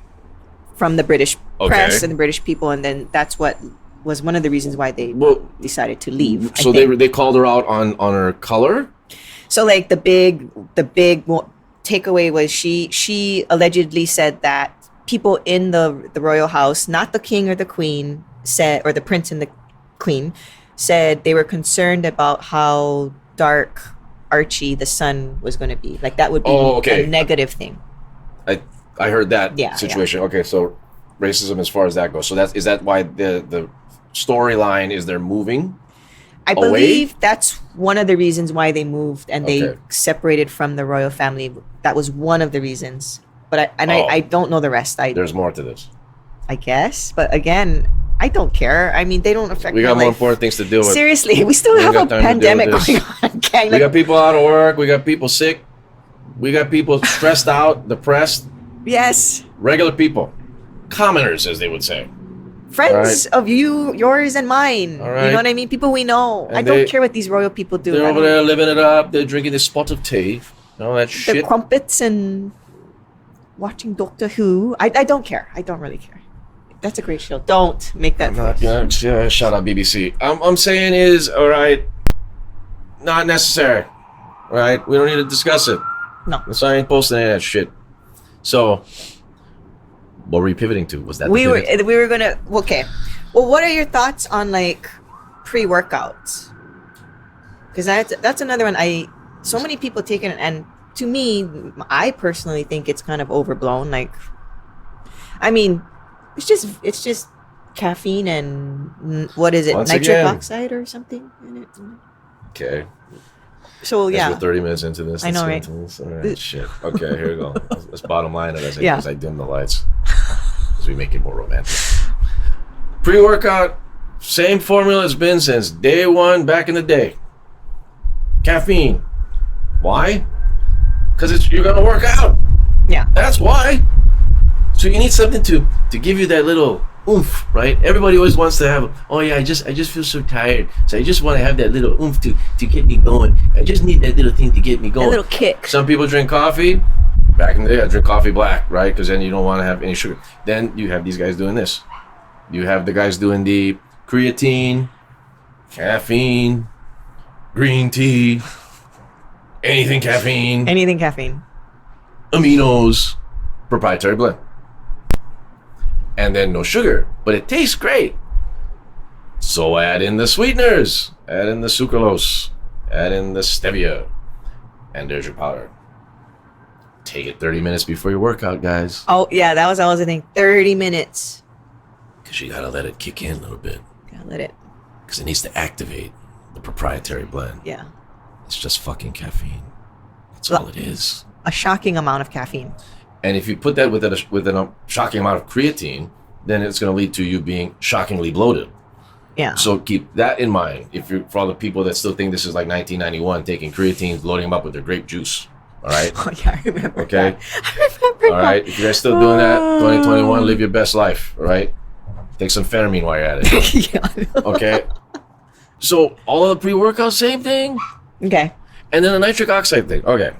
S3: from the British press and the British people, and then that's what was one of the reasons why they decided to leave.
S4: So they called her out on her color.
S3: So like the big takeaway was she allegedly said that people in the royal house, not the king or the queen, said, or the prince and the queen, said they were concerned about how dark Archie the son was going to be. Like that would be a negative thing.
S4: I heard that situation.
S3: Yeah.
S4: Okay, so racism as far as that goes. So is that why the storyline is they're moving?
S3: I believe that's one of the reasons why they moved and they separated from the royal family. That was one of the reasons. But I don't know the rest.
S4: There's more to this,
S3: I guess. But again, I don't care. I mean, they don't affect
S4: We got
S3: my
S4: more
S3: life.
S4: important things to deal with.
S3: Seriously, we still have a pandemic going on, gang.
S4: We got people out of work. We got people sick. We got people stressed out, depressed.
S3: Yes.
S4: Regular people. Commoners, as they would say.
S3: Friends of yours and mine.
S4: All right.
S3: You know what I mean? People we know.
S4: And
S3: I don't care what these royal people do.
S4: They're over there living it up. They're drinking this spot of tea. All that shit.
S3: The crumpets and watching Doctor Who. I don't care. I don't really care. That's a great show. Don't make that.
S4: Shout out BBC. I'm saying is, all right, not necessary. All right, we don't need to discuss it.
S3: No.
S4: So I ain't posting any of that shit. So, what were you pivoting to? Was that
S3: we were gonna okay. Well, what are your thoughts on like pre-workouts? Because that's another one. So many people take it, and to me, I personally think it's kind of overblown. Like, I mean, it's just caffeine and what is it? Nitric oxide or something in it.
S4: Okay.
S3: So yeah.
S4: We're 30 minutes into this.
S3: I know, right?
S4: All right, shit. Okay, here we go. Let's bottom line it as I dim the lights. As we make it more romantic. Pre-workout, same formula it's been since day one back in the day. Caffeine. Why? Because you're gonna work out.
S3: Yeah.
S4: That's why. So you need something to give you that little oomph, right? Everybody always wants to have, oh yeah, I just feel so tired, so I just want to have that little oomph to get me going. I just need that little thing to get me going.
S3: A little kick.
S4: Some people drink coffee. Back in the day, I drink coffee black, right? Because then you don't want to have any sugar. Then you have these guys doing this. You have the guys doing the creatine, caffeine, green tea, anything caffeine, aminos, proprietary blend. And then no sugar, but it tastes great. So add in the sweeteners, add in the sucralose, add in the stevia, and there's your powder. Take it 30 minutes before your workout, guys.
S3: Oh yeah, that was the thing. 30 minutes.
S4: Because you gotta let it kick in a little bit.
S3: Gotta let it.
S4: Because it needs to activate the proprietary blend.
S3: Yeah.
S4: It's just fucking caffeine. That's all it is.
S3: A shocking amount of caffeine.
S4: And if you put that with a shocking amount of creatine, then it's going to lead to you being shockingly bloated.
S3: Yeah.
S4: So keep that in mind. If you're for all the people that still think this is like 1991, taking creatine, loading them up with their grape juice. All right.
S3: Oh yeah, I remember.
S4: Okay.
S3: That. I remember.
S4: All right. If you guys still doing that, 2021, live your best life. All right. Take some phentermine while you're at it.
S3: Yeah.
S4: Okay. So all of the pre-workouts, same thing.
S3: Okay.
S4: And then the nitric oxide thing. Okay.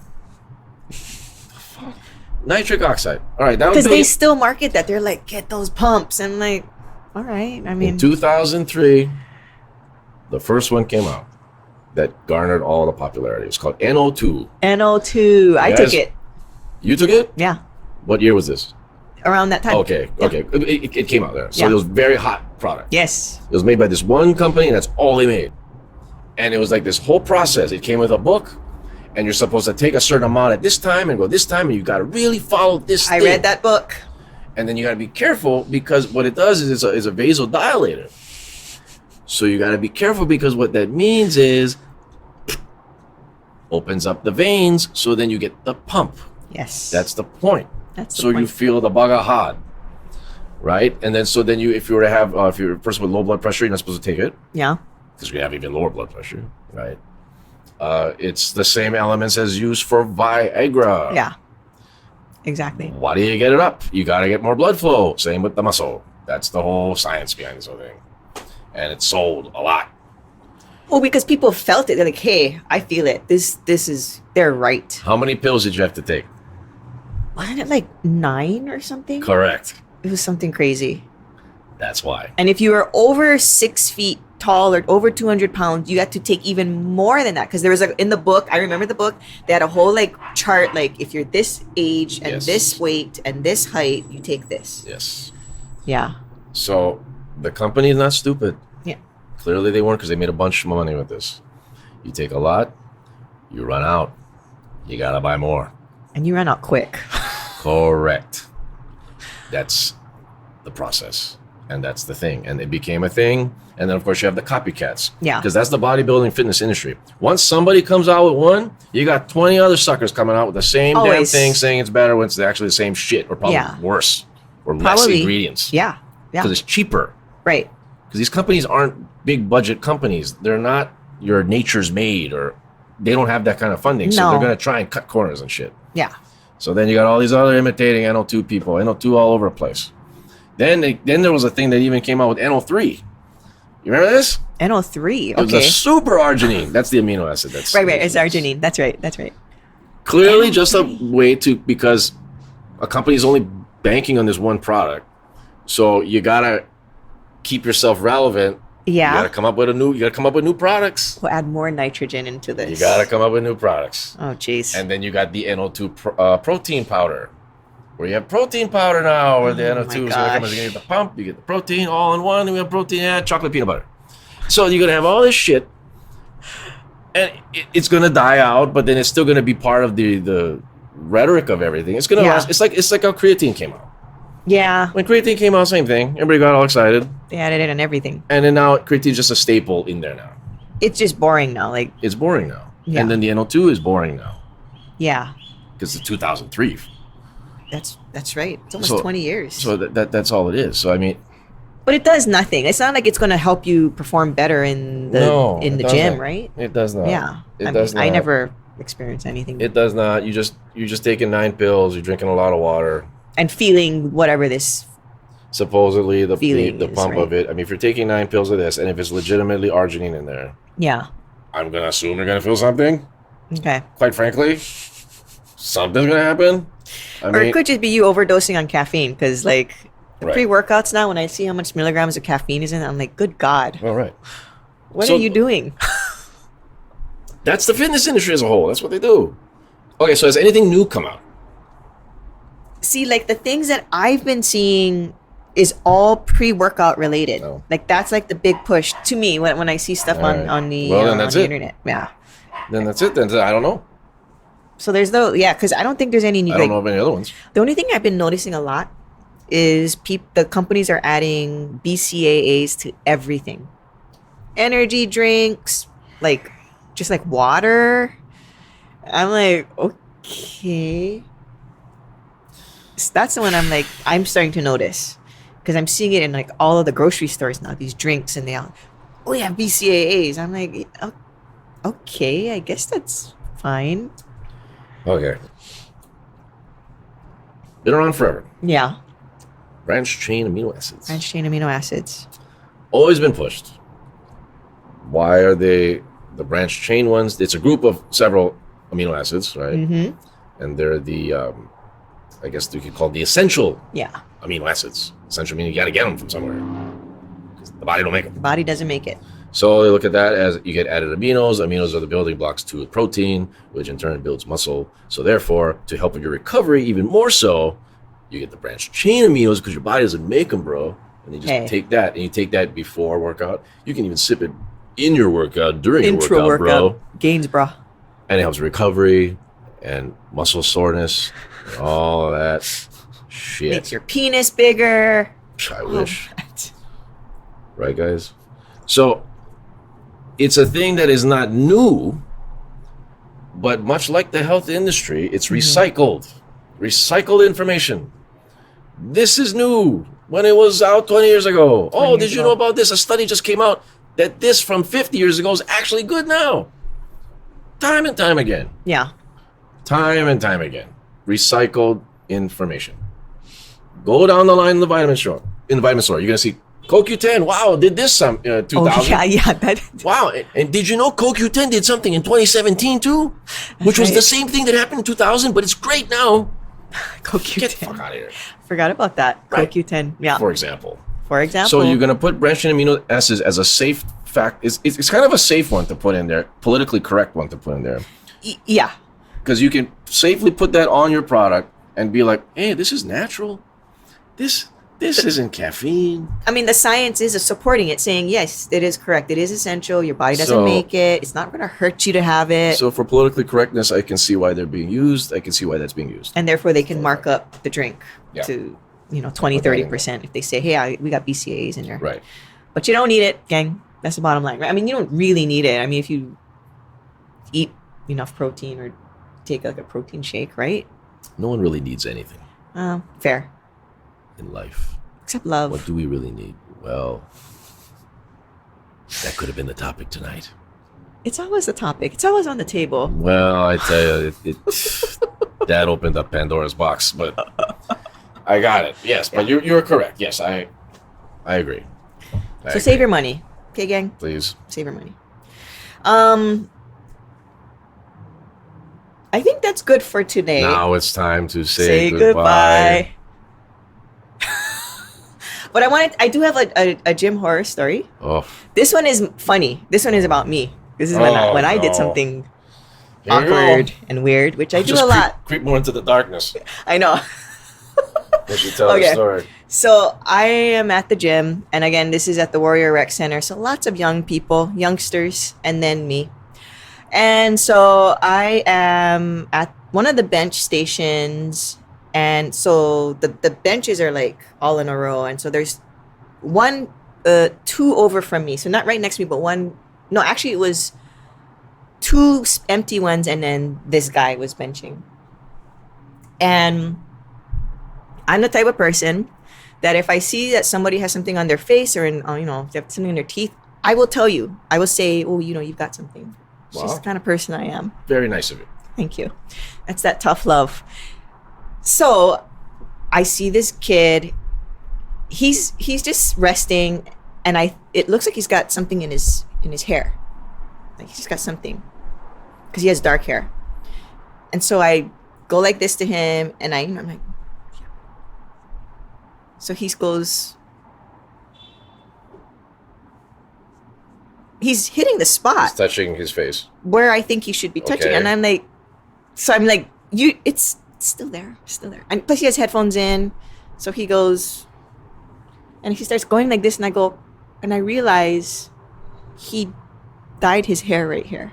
S4: Nitric oxide. All right.
S3: Because they still market that. They're like, get those pumps. And I'm like, all right. I mean,
S4: in 2003, the first one came out that garnered all the popularity. It's called NO2.
S3: NO2. I took it.
S4: You took it?
S3: Yeah.
S4: What year was this?
S3: Around that time.
S4: Okay.
S3: Yeah.
S4: Okay. It came out there. So
S3: Yeah.
S4: it was a very hot product.
S3: Yes.
S4: It was made by this one company, and that's all they made. And it was like this whole process. It came with a book, and you're supposed to take a certain amount at this time and go this time, and you got to really follow this
S3: I
S4: thing.
S3: read that book.
S4: And then you got to be careful because what it does is it's a vasodilator. So you got to be careful because what that means is opens up the veins, so then you get the pump.
S3: Yes.
S4: That's the point.
S3: That's the
S4: so
S3: point.
S4: you feel the baga hard, right? And then if you were to have if you're a person with low blood pressure, you're not supposed to take it
S3: Yeah.
S4: because you have even lower blood pressure, right? It's the same elements as used for Viagra.
S3: Yeah. Exactly.
S4: Why do you get it up? You got to get more blood flow. Same with the muscle. That's the whole science behind this whole thing. And it's sold a lot.
S3: Well, because people felt it. They're like, hey, I feel it. This is, they're right.
S4: How many pills did you have to take?
S3: Wasn't it like 9 or something?
S4: Correct.
S3: It was something crazy.
S4: That's why.
S3: And if you were over 6 feet tall or over 200 pounds, you had to take even more than that. Because there was in the book, I remember the book, they had a whole like chart, like if you're this age and
S4: Yes.
S3: this weight and this height, you take this.
S4: Yes.
S3: Yeah.
S4: So the company is not stupid.
S3: Yeah.
S4: Clearly they weren't because they made a bunch of money with this. You take a lot, you run out. You got to buy more.
S3: And you ran out quick.
S4: Correct. That's the process. And that's the thing. And it became a thing. And then, of course, you have the copycats.
S3: Yeah.
S4: Because that's the bodybuilding fitness industry. Once somebody comes out with one, you got 20 other suckers coming out with the same
S3: Always.
S4: damn thing saying it's better when it's actually the same shit or probably
S3: Yeah.
S4: worse or less
S3: Probably.
S4: ingredients.
S3: Yeah. Yeah.
S4: Because it's cheaper.
S3: Right.
S4: Because these companies aren't big budget companies. They're not your Nature's Made or they don't have that kind of funding. So
S3: No.
S4: they're going to try and cut corners and shit.
S3: Yeah.
S4: So then you got all these other imitating NO2 people, NO2 all over the place. Then there was a thing that even came out with NO3. You remember this?
S3: NO3.
S4: It was
S3: Okay.
S4: a super arginine. That's the amino acid. That's
S3: Right. It's arginine. That's right.
S4: Clearly just a way to, because a company is only banking on this one product. So you gotta keep yourself relevant.
S3: Yeah.
S4: You gotta come up with new products.
S3: We'll add more nitrogen into this.
S4: You gotta come up with new products.
S3: Oh, jeez.
S4: And then you got the NO2 protein powder, where you have protein powder now, where the
S3: Oh
S4: NO2
S3: my
S4: is going to come
S3: gosh.
S4: and you get the pump, you get the protein all in one, and we have protein and chocolate peanut butter. So you're going to have all this shit, and it's going to die out, but then it's still going to be part of the rhetoric of everything. It's going to
S3: Yeah.
S4: last. It's like how creatine came out.
S3: Yeah.
S4: When creatine came out, same thing. Everybody got all excited,
S3: They added it on everything.
S4: and then now creatine's just a staple in there now.
S3: It's just boring now. Like,
S4: It's boring now.
S3: Yeah.
S4: And then the NO2 is boring now
S3: yeah.
S4: because it's 2003.
S3: That's right. It's almost
S4: So-
S3: 20 years.
S4: So that's all it is. So I mean,
S3: But it does nothing. It's not like it's going to help you perform better in the
S4: no,
S3: in
S4: it
S3: the
S4: doesn't.
S3: gym, right?
S4: It does not.
S3: Yeah.
S4: It does not.
S3: I never experienced anything.
S4: It does not. You're just taking 9 pills. You're drinking a lot of water.
S3: And feeling whatever this.
S4: Supposedly the
S3: Feeling is,
S4: pump of
S3: right.
S4: it. I mean, if you're taking 9 pills of this, and if it's legitimately arginine in there,
S3: Yeah.
S4: I'm gonna assume you're gonna feel something.
S3: Okay.
S4: Quite frankly, something's gonna happen. I
S3: Or
S4: mean,
S3: it could just be you overdosing on caffeine because, like, the
S4: Right.
S3: pre-workouts now, when I see how much milligrams of caffeine is in it, I'm like, good God,
S4: all right.
S3: what
S4: So-
S3: are you doing?
S4: That's the fitness industry as a whole. That's what they do. Okay, so has anything new come out?
S3: See, like, the things that I've been seeing is all pre-workout related.
S4: No.
S3: Like, that's like the big push to me when I see stuff
S4: All right.
S3: on the,
S4: Well, then
S3: on
S4: that's
S3: the
S4: it.
S3: internet. Yeah.
S4: Then that's it. Then I don't know.
S3: So there's because I don't think there's any.
S4: I don't know of any other ones.
S3: The only thing I've been noticing a lot is the companies are adding BCAAs to everything. Energy drinks, like just like water. I'm like, okay. that's the one I'm starting to notice because I'm seeing it in like all of the grocery stores now. These drinks and they all, oh yeah, BCAAs. I'm like, okay, I guess that's fine.
S4: Okay. Been around forever.
S3: Yeah,
S4: Branched chain amino acids.
S3: branched chain amino acids.
S4: Always been pushed. Why are they the branched chain ones? It's a group of several amino acids, right?
S3: Mm-hmm.
S4: And they're the, I guess you could call the essential
S3: Yeah,
S4: amino acids. Essential meaning you got to get them from somewhere. 'Cause the body don't make them.
S3: the body doesn't make it.
S4: So they look at that as you get added aminos. Aminos are the building blocks to protein, which in turn builds muscle. So therefore, to help with your recovery even more so, you get the branched chain aminos because your body doesn't make them, bro. And you just take that, and you take that before workout. You can even sip it in your workout, during your workout, bro.
S3: Gains, bro.
S4: And it helps recovery and muscle soreness, and all of that shit.
S3: Makes your penis bigger.
S4: I wish. Right, guys? So, it's a thing that is not new, but much like the health industry, it's recycled. Recycled information. This is new when it was out 20 years ago. Oh, did you know about this? A study just came out that this from 50 years ago is actually good now. Time and time again.
S3: Yeah.
S4: Time and time again. Recycled information. Go down the line in the vitamin store. You're going to see CoQ10. Wow, did this some 2000.
S3: Oh, yeah. That,
S4: Wow, and did you know CoQ10 did something in 2017 too? Which was the same thing that happened in 2000, but it's great now.
S3: CoQ10.
S4: Get the fuck out of here.
S3: Forgot about that.
S4: Right.
S3: CoQ10. Yeah.
S4: For example.
S3: So
S4: you're going to put branched chain amino acids as a safe fact. It's kind of a safe one to put in there, politically correct one to put in there.
S3: Yeah.
S4: Because you can safely put that on your product and be like, hey, this is natural. This isn't caffeine.
S3: I mean, the science is supporting it, saying, yes, it is correct. It is essential. Your body doesn't make it. It's not going to hurt you to have it.
S4: So for politically correctness, I can see why they're being used. I can see why that's being used.
S3: And therefore, they can mark up the drink to, 20, 30% if they say, hey, we got BCAAs in there.
S4: Right.
S3: But you don't need it, gang. That's the bottom line, right? I mean, you don't really need it. I mean, if you eat enough protein or take like a protein shake, right?
S4: No one really needs anything.
S3: Fair.
S4: In life.
S3: Except love.
S4: What do we really need? Well, that could have been the topic tonight.
S3: It's always a topic. It's always on the table.
S4: Well, I tell you, that opened up Pandora's box, but I got it. Yes, but you're correct. Yes, I agree.
S3: So save your money. Okay, gang?
S4: Please.
S3: Save your money. I think that's good for today.
S4: Now it's time to say goodbye.
S3: But I do have a gym horror story.
S4: Oh.
S3: This one is funny. This one is about me. This is when I did something awkward and weird, which I do a lot.
S4: Creep more into the darkness.
S3: I know.
S4: As you tell the story.
S3: So I am at the gym, and again, this is at the Warrior Rec Center. So lots of young people, youngsters, and then me. And so I am at one of the bench stations. And so the benches are like all in a row. And so there's two over from me. So not right next to me, but actually it was two empty ones. And then this guy was benching. And I'm the type of person that if I see that somebody has something on their face or if they have something in their teeth, I will tell you. I will say, oh, you've got something. Wow. She's the kind of person I am.
S4: Very nice of you.
S3: Thank you. That's that tough love. So I see this kid. He's just resting, and it looks like he's got something in his hair. Like he's got something because he has dark hair. And so I go like this to him, and I'm like, yeah. So he goes. He's hitting the spot.
S4: He's touching his face
S3: where I think he should be touching, and I'm like, it's still there. And plus he has headphones in, so he goes, and he starts going like this, and I go, and I realize he dyed his hair right here.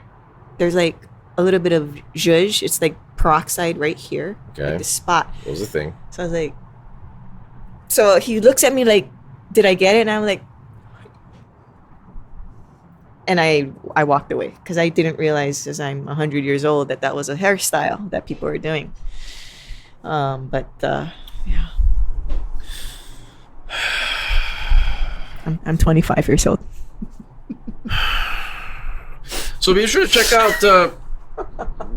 S3: There's like a little bit of zhuzh. It's like peroxide right here, like this spot.
S4: What was the thing?
S3: So I was like, so he looks at me like, did I get it? And I'm like. And I walked away because I didn't realize, as I'm 100 years old, that was a hairstyle that people were doing. But Yeah. I'm 25 years old.
S4: So be sure to check out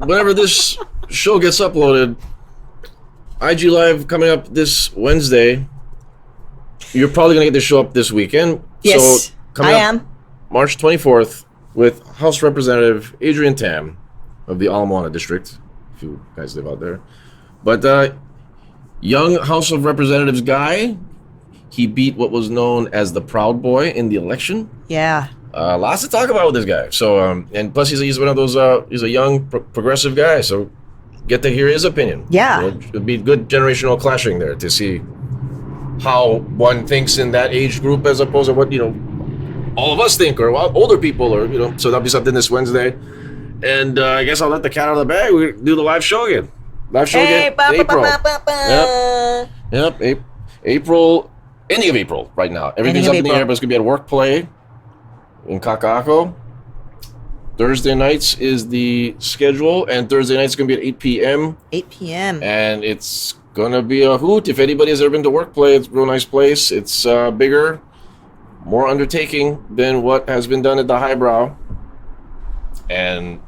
S4: whenever this show gets uploaded. IG Live coming up this Wednesday. You're probably gonna get the show up this weekend.
S3: Yes,
S4: so coming
S3: I
S4: up
S3: am.
S4: March 24th with House Representative Adrian Tam of the Ala Moana District. If you guys live out there, but young House of Representatives guy. He beat what was known as the Proud Boy in the election.
S3: Yeah.
S4: Lots to talk about with this guy. So, and plus he's one of those, he's a young progressive guy. So get to hear his opinion.
S3: Yeah.
S4: It'd be good generational clashing there to see how one thinks in that age group as opposed to what, all of us think or what older people or, so that'll be something this Wednesday. And I guess I'll let the cat out of the bag. We do the live show again. Live show again in April. Yep. April. Ending of April right now. Everything's up in the air, but it's going to be at Work Play in Kaka'ako. Thursday nights is the schedule, and Thursday nights is going to be at 8 p.m.
S3: 8 p.m.
S4: And it's going to be a hoot. If anybody has ever been to Work Play, it's a real nice place. It's bigger, more undertaking than what has been done at the Highbrow. And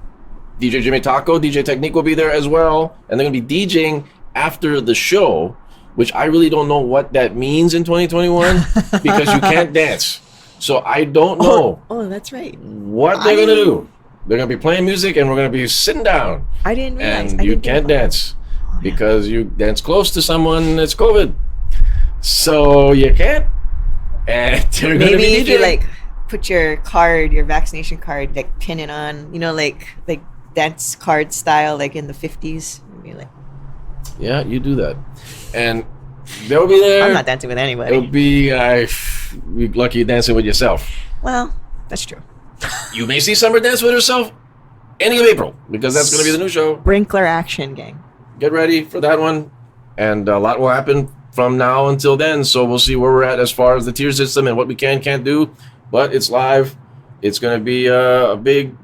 S4: DJ Jimmy Taco, DJ Technique will be there as well. And they're going to be DJing after the show, which I really don't know what that means in 2021 because you can't dance. So I don't know.
S3: Oh, that's right.
S4: What they're going to do. They're going to be playing music and we're going to be sitting down.
S3: I didn't realize.
S4: And you can't dance because you dance close to someone that's COVID. So you can't. And they're going to be
S3: Maybe if you
S4: DJing.
S3: put your card, your vaccination card, pin it on, like dance card style, like in the 50s. Maybe
S4: Yeah, you do that. And they'll be there.
S3: I'm not dancing with anybody.
S4: It'll be lucky dancing with yourself.
S3: Well, that's true.
S4: You may see Summer dance with herself ending of April because that's going to be the new show.
S3: Sprinkler action, gang.
S4: Get ready for that one. And a lot will happen from now until then. So we'll see where we're at as far as the tier system and what we can't do. But it's live. It's going to be a bigger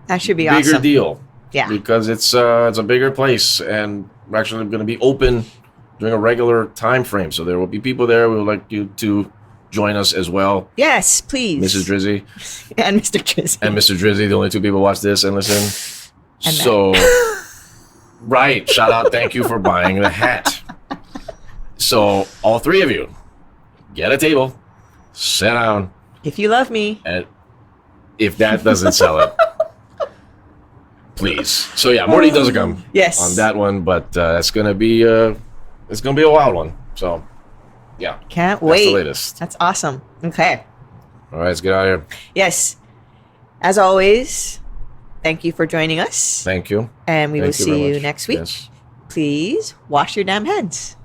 S3: awesome.
S4: deal.
S3: Yeah.
S4: Because it's a bigger place and we're actually going to be open during a regular time frame. So there will be people there. We would like you to join us as well.
S3: Yes, please.
S4: Mrs. Drizzy.
S3: And Mr. Drizzy.
S4: And Mr. Drizzy, the only two people watch this and listen.
S3: And
S4: so, right. Shout out. Thank you for buying the hat. So, all three of you, get a table, sit down.
S3: If you love me.
S4: And if that doesn't sell it, please. So, yeah, Morty doesn't come
S3: Yes.
S4: on that one, but that's going to be it's going to be a wild one. So, yeah.
S3: Can't
S4: That's
S3: wait.
S4: the latest.
S3: That's awesome. Okay.
S4: All right, let's get out of here.
S3: Yes. As always, thank you for joining us.
S4: Thank you.
S3: And we will
S4: Thank you very
S3: see you
S4: much.
S3: next week.
S4: Yes.
S3: Please wash your damn hands.